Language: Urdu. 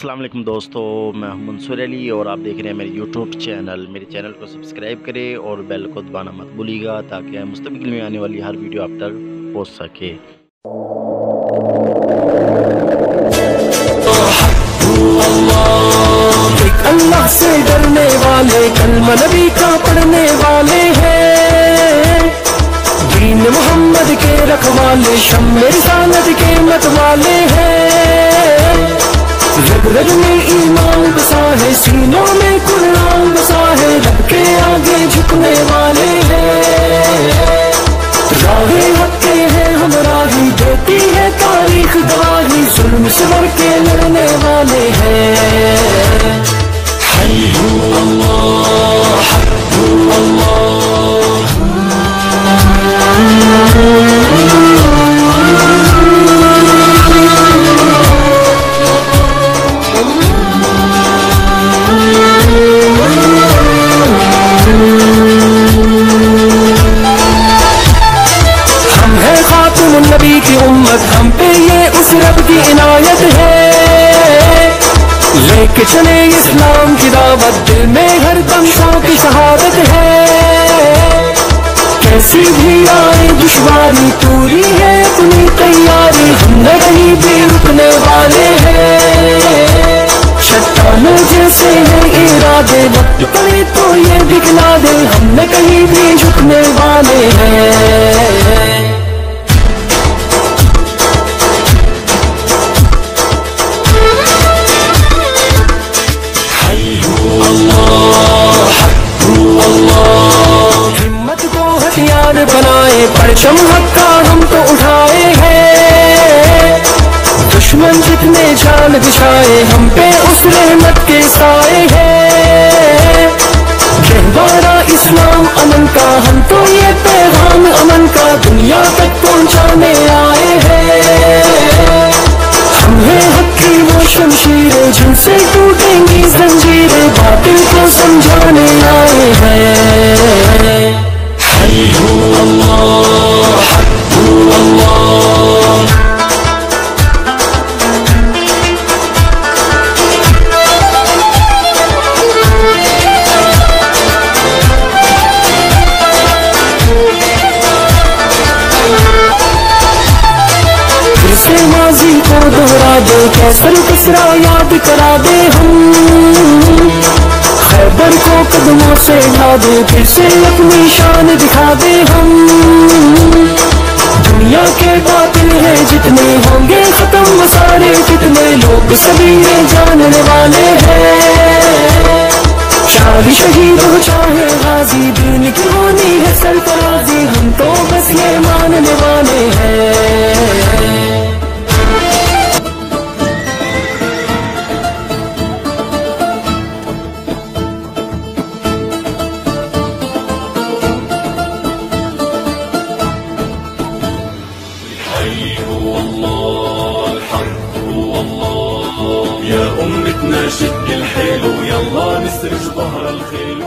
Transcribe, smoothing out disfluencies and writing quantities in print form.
السلام علیکم دوستو، میں ہوں منصور علی اور آپ دیکھ رہے ہیں میرے یوٹیوب چینل۔ میرے چینل کو سبسکرائب کریں اور بیل کو دبانا مت بھولیے گا تاکہ مستقبل میں آنے والی ہر ویڈیو آپ تک پہنچ سکے۔ اللہ سے ڈرنے والے کلمہ نبی کا پڑھنے والے ہیں، دین محمد کے رکھوالے شمع رسالت کے مت والے ہیں، رگ رگ میں ایمان بسا ہے، سینوں میں قرآن بسا ہے، رب کے آگے جھکنے والے ہیں، راہ حق کے ہیں ہمراہی، دیتی ہے تاریخ گواہی، ظلم سے بڑھ کے لڑنے والے ہیں۔ ہم ہیں خاتم النبی کی امت، ہم پہ یہ اس رب کی عنایت ہے، لے کے چلے اسلام کی دعوت، دل میں ہر دم شوق کی شہادت ہے، کیسی بھی آئے دشواری پوری ہے اپنی تیاری، ہم نہ کہیں بھی رکنے والے ہیں، چٹانوں جیسے ہیں ارادے، وقت پڑے تو یہ دکھلا دے، ہم نہ کہیں بھی جھکنے والے ہیں۔ ہمت کو ہتھیار بنائے، پرچم حق کا ہم تو اٹھائے ہیں، دشمن جتنے جال بچھائے، ہم پہ اس رحمت کے سائے ہیں، گہوارہ اسلام امن کا، ہم تو یہ پیغام امن کا دنیا تک پہنچانے آئے ہیں، ہم ہیں حق کی وہ شمشیریں جن سے ٹوٹیں گی زنجیریں، باطل کو سمجھانے آئے ہیں۔ حی ہو اللہ، حق ہو اللہ، پھر سے ماضی کو دہرا دے، کیسر کسرا یاد کرا دے، ہم خیبر کو قدموں سے ڈھا دے، پھر سے اپنی شان دکھا دے، ہم دنیا کے باطل ہیں جتنے ہوں گے ختم وہ سارے کتنے، لوگ سبھی یہ جاننے والے ہیں، چاہے شہید ہو چاہے غازی، دین کی ہونی ہے سرفرازی، ہم تو بس یہ ماننے والے ہیں۔ يا أمتنا شد الحيل، يلا نسرج ظهر الخيل.